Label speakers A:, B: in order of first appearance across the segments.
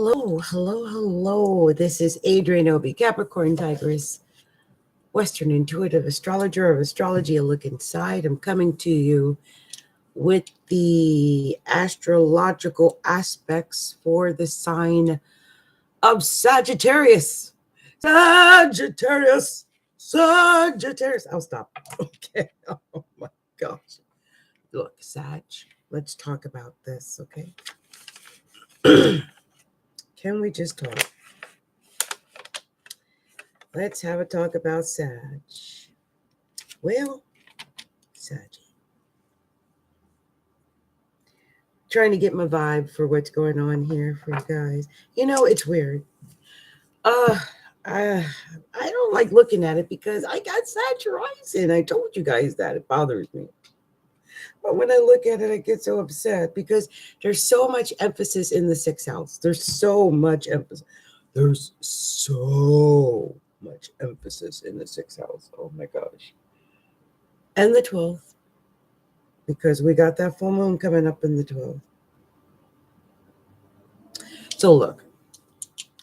A: Hello. This is Adrian Obi, Capricorntigress, Western Intuitive Astrologer of Astrology, a look inside. I'm coming to you with the astrological aspects for the sign of Sagittarius. Sagittarius. I'll stop. Okay. Oh my gosh. Look, Sag, let's talk about this, okay? Can we just talk? Let's have a talk about Sag. Well, Sag. Trying to get my vibe for what's going on here for you guys. You know, it's weird. I don't like looking at it because I got Sag rising. I told you guys that it bothers me. But when I look at it, I get so upset because there's so much emphasis in the sixth house. There's so much emphasis. There's so much emphasis in the sixth house. Oh my gosh. And the 12th. Because we got that full moon coming up in the 12th. So look,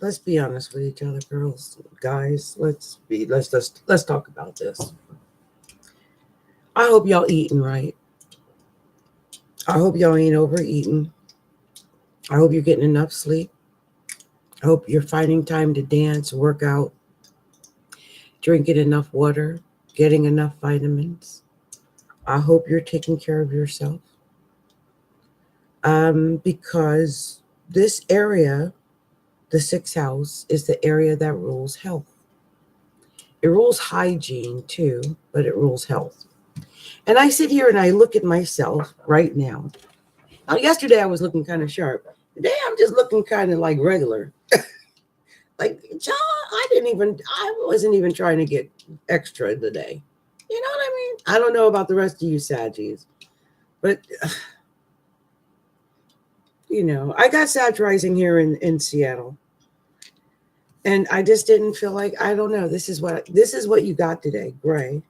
A: let's be honest with each other, girls, guys. Let's talk about this. I hope y'all eating right. I hope y'all ain't overeating. I hope you're getting enough sleep. I hope you're finding time to dance, work out, drinking enough water, getting enough vitamins. I hope you're taking care of yourself. Because this area, the sixth house, is the area that rules health. It rules hygiene too, but it rules health. And I sit here and I look at myself right now. Now, yesterday I was looking kind of sharp. Today I'm just looking kind of like regular. Like, John, I wasn't even trying to get extra today. You know what I mean? I don't know about the rest of you Saggies, but you know, I got Sag rising here in Seattle. And I just didn't feel like, I don't know, this is what you got today, gray.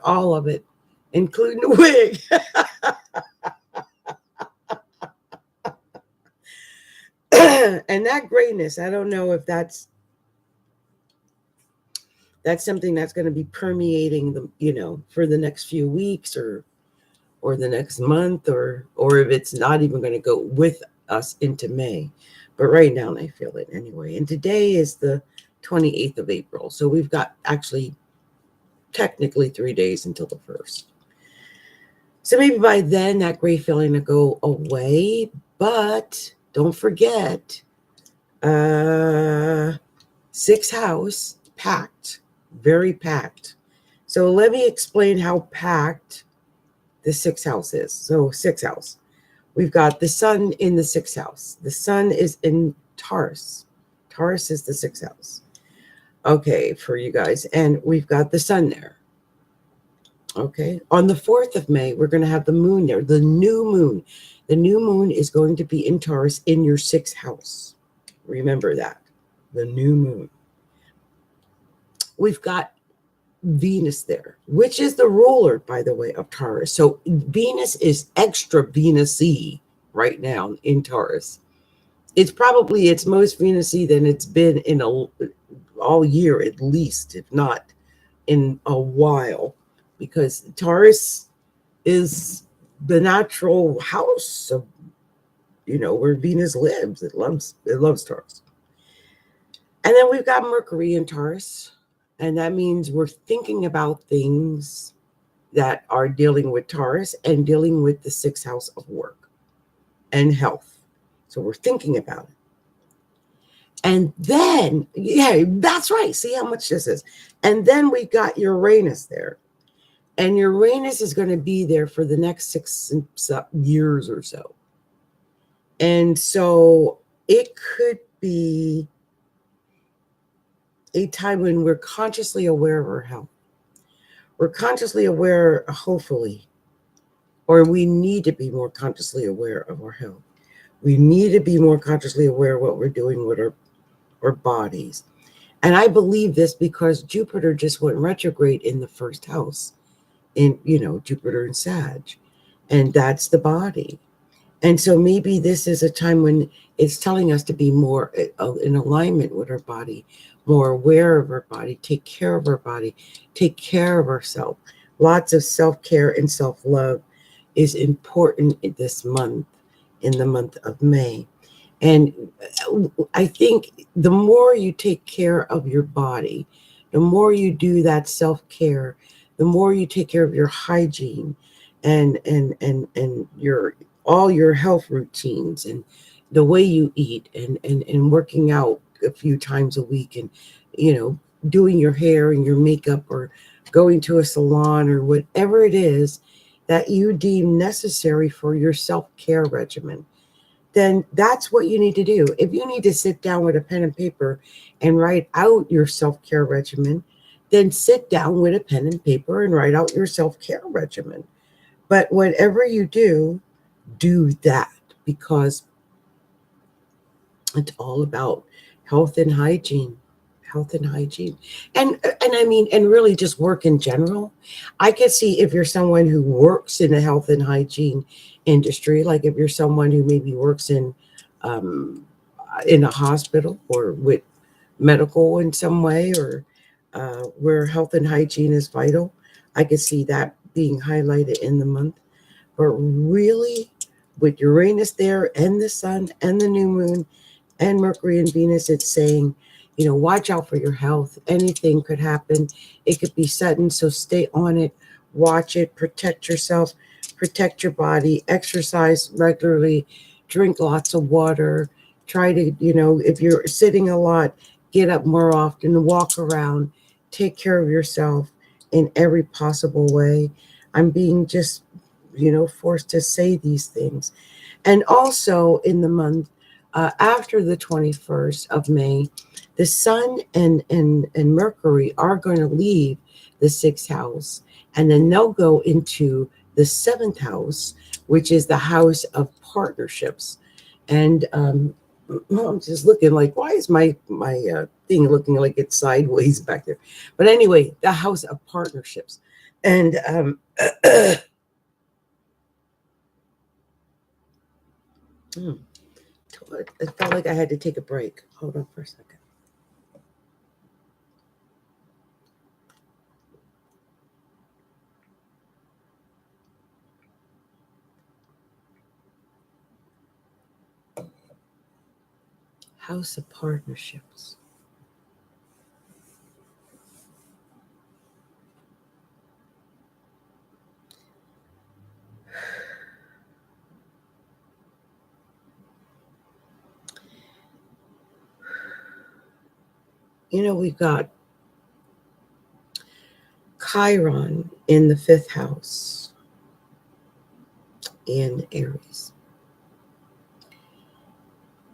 A: All of it, including the wig. And that grayness, I don't know if that's something that's going to be permeating the, you know, for the next few weeks or the next month, or if it's not even going to go with us into May. But right now I feel it anyway. And today is the 28th of April. So we've got actually technically 3 days until the 1st. So maybe by then that gray feeling will go away. But don't forget, sixth house, packed, very packed. So let me explain how packed the sixth house is. So sixth house, we've got the sun in the sixth house. The sun is in Taurus. Taurus is the sixth house. Okay, for you guys. And we've got the sun there. Okay. On the 4th of May, we're going to have the moon there, the new moon. The new moon is going to be in Taurus in your sixth house. Remember that. The new moon. We've got Venus there, which is the ruler, by the way, of Taurus. So Venus is extra Venus-y right now in Taurus. It's probably its most Venus-y than it's been in all year, at least, if not in a while, because Taurus is the natural house of, you know, where Venus lives. It loves Taurus. And then we've got Mercury in Taurus. And that means we're thinking about things that are dealing with Taurus and dealing with the sixth house of work and health. So we're thinking about it. And then, yeah, that's right. See how much this is. And then we got Uranus there. And Uranus is going to be there for the next 6 years or so. And so it could be a time when we're consciously aware of our health. We're consciously aware, hopefully, or we need to be more consciously aware of our health. We need to be more consciously aware of what we're doing with our bodies. And I believe this because Jupiter just went retrograde in the first house, in, you know, Jupiter and Sag. And that's the body. And so maybe this is a time when it's telling us to be more in alignment with our body, more aware of our body, take care of our body, take care of ourselves. Lots of self-care and self-love is important in this month, in the month of May. And I think the more you take care of your body, the more you do that self-care, the more you take care of your hygiene and your all your health routines and the way you eat and working out a few times a week and doing your hair and your makeup or going to a salon or whatever it is that you deem necessary for your self-care regimen, then that's what you need to do. If you need to sit down with a pen and paper and write out your self-care regimen, then sit down with a pen and paper and write out your self-care regimen. But whatever you do that, because it's all about health and hygiene. Health and hygiene. And I mean, and really just work in general. I can see if you're someone who works in the health and hygiene industry, like if you're someone who maybe works um, in a hospital or with medical in some way, or where health and hygiene is vital, I could see that being highlighted in the month. But really, with Uranus there and the sun and the new moon and Mercury and Venus, it's saying, watch out for your health. Anything could happen. It could be sudden. So stay on it, watch it, protect yourself, protect your body, exercise regularly, drink lots of water. Try to, if you're sitting a lot, get up more often, walk around, take care of yourself in every possible way. I'm being just, forced to say these things. And also in the month after the 21st of May, the Sun and Mercury are going to leave the sixth house, and then they'll go into the seventh house, which is the house of partnerships. And I'm just looking like, why is my thing looking like it's sideways back there? But anyway, the house of partnerships, and it felt like I had to take a break. Hold on for a second. House of partnerships. We've got Chiron in the fifth house in Aries.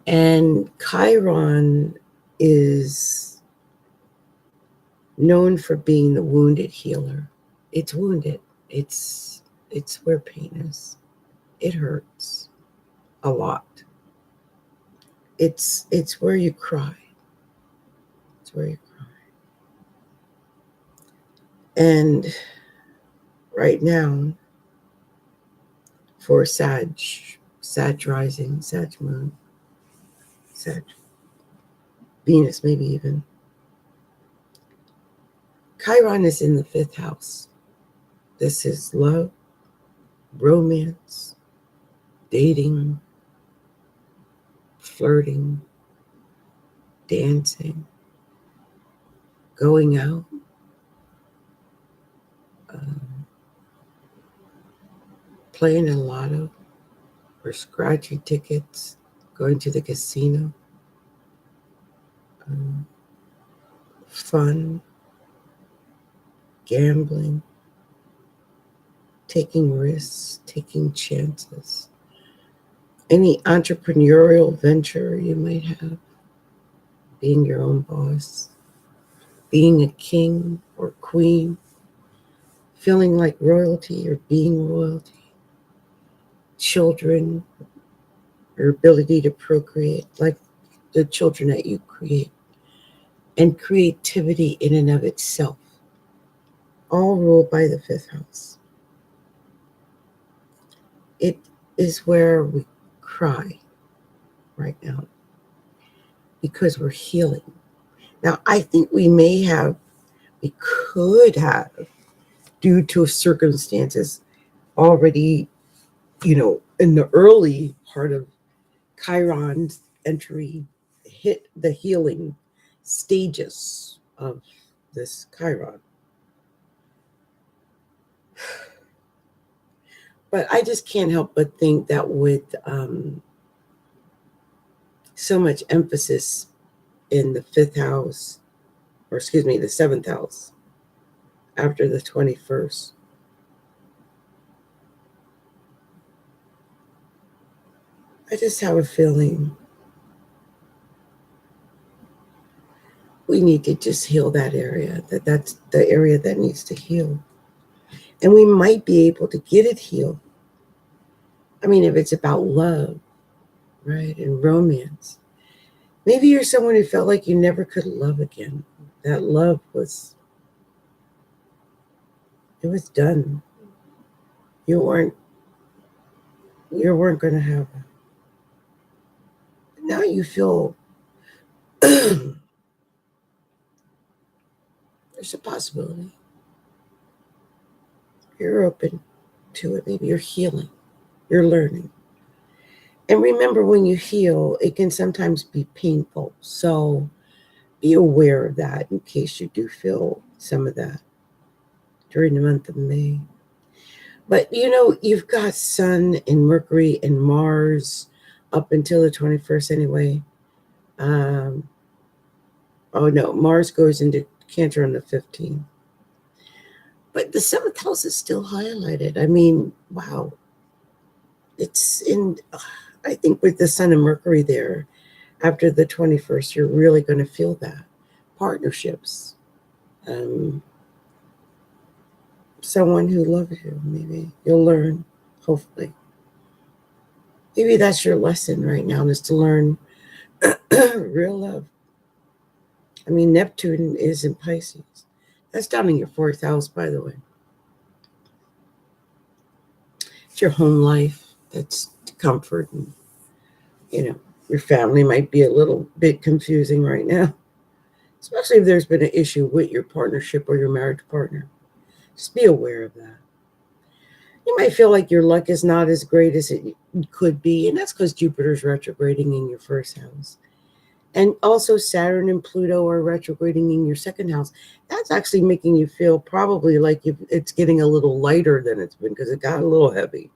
A: And Chiron is known for being the wounded healer. It's wounded. It's where pain is. It hurts a lot. It's where you cry. It's where you cry. And right now, for Sag rising, Sag moon, Sag Venus, maybe even, Chiron is in the fifth house. This is love, romance, dating, flirting, dancing, going out, playing a lotto or scratching tickets, going to the casino, fun, gambling, taking risks, taking chances, any entrepreneurial venture you might have, being your own boss, being a king or queen, feeling like royalty or being royalty, children, your ability to procreate, like the children that you create, and creativity in and of itself, all ruled by the fifth house. It is where we cry right now because we're healing. Now, I think we could have, due to circumstances already, in the early part of Chiron's entry, hit the healing stages of this Chiron. But I just can't help but think that with so much emphasis in the fifth house, or excuse me, the seventh house, after the 21st, I just have a feeling we need to just heal that area, that's the area that needs to heal. And we might be able to get it healed. I mean, if it's about love, right, and romance. Maybe you're someone who felt like you never could love again. That love was done. You weren't going to have it. Now you feel there's a possibility. You're open to it. Maybe you're healing. You're learning. And remember, when you heal, it can sometimes be painful. So be aware of that in case you do feel some of that during the month of May. But, you've got Sun and Mercury and Mars up until the 21st anyway. Oh, no, Mars goes into Cancer on the 15th. But the 7th house is still highlighted. I mean, wow. It's in, I think with the Sun and Mercury there, after the 21st, you're really going to feel that. Partnerships. Someone who loves you, maybe. You'll learn, hopefully. Maybe that's your lesson right now, is to learn real love. I mean, Neptune is in Pisces. That's down in your 4th house, by the way. It's your home life. That's comfort. And, your family might be a little bit confusing right now, especially if there's been an issue with your partnership or your marriage partner. Just be aware of that. You might feel like your luck is not as great as it could be, and that's because Jupiter's retrograding in your 1st house. And also Saturn and Pluto are retrograding in your 2nd house. That's actually making you feel probably like it's getting a little lighter than it's been, because it got a little heavy.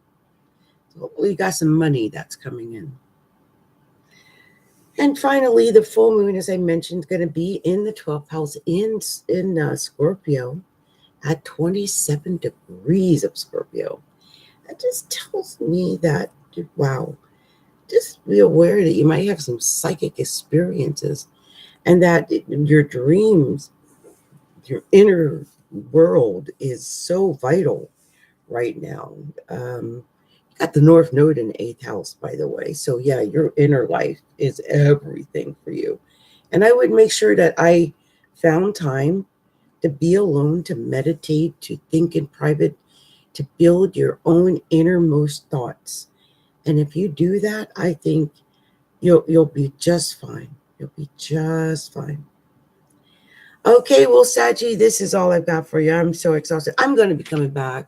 A: So hopefully you got some money that's coming in. And finally, the full moon, as I mentioned, is going to be in the 12th house in Scorpio at 27 degrees of Scorpio. That just tells me that, wow, just be aware that you might have some psychic experiences, and that your dreams, your inner world is so vital right now. You got the North Node in the 8th house, by the way. So yeah, your inner life is everything for you. And I would make sure that I found time to be alone, to meditate, to think in private, to build your own innermost thoughts. And if you do that, I think you'll be just fine. You'll be just fine. Okay, well, Saggy, this is all I've got for you. I'm so exhausted. I'm going to be coming back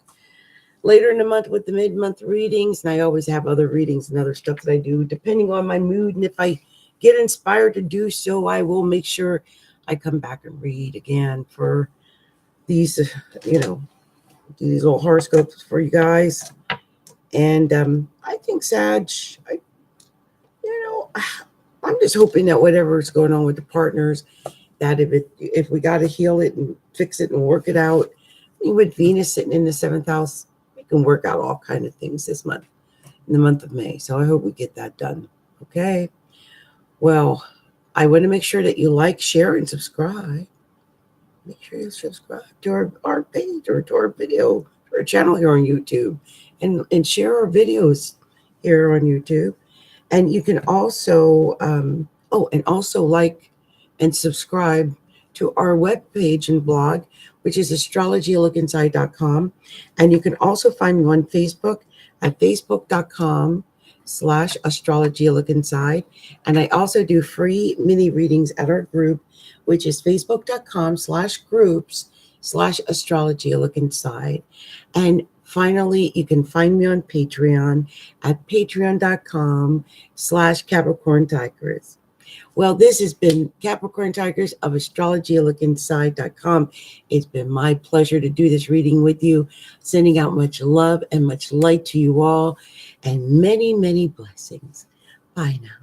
A: later in the month with the mid-month readings, and I always have other readings and other stuff that I do depending on my mood. And if I get inspired to do so, I will make sure I come back and read again for these, these little horoscopes for you guys. And I think, Sag, I'm just hoping that whatever's going on with the partners, that if we got to heal it and fix it and work it out, with Venus sitting in the 7th house, we can work out all kind of things this month, in the month of May. So I hope we get that done. Okay. Well, I want to make sure that you like, share, and subscribe. Make sure you subscribe to our page, or to our video, to our channel here on YouTube, and share our videos here on YouTube. And you can also, like and subscribe to our webpage and blog, which is astrologylookinside.com. And you can also find me on Facebook at facebook.com/, Facebook.com/Astrology Look Inside. And I also do free mini readings at our group, which is Facebook.com/groups/Astrology Look Inside. And finally, you can find me on Patreon at patreon.com/Capricorntigress. Well, this has been Capricorntigress of astrologylookinside.com. It's been my pleasure to do this reading with you, sending out much love and much light to you all, and many, many blessings. Bye now.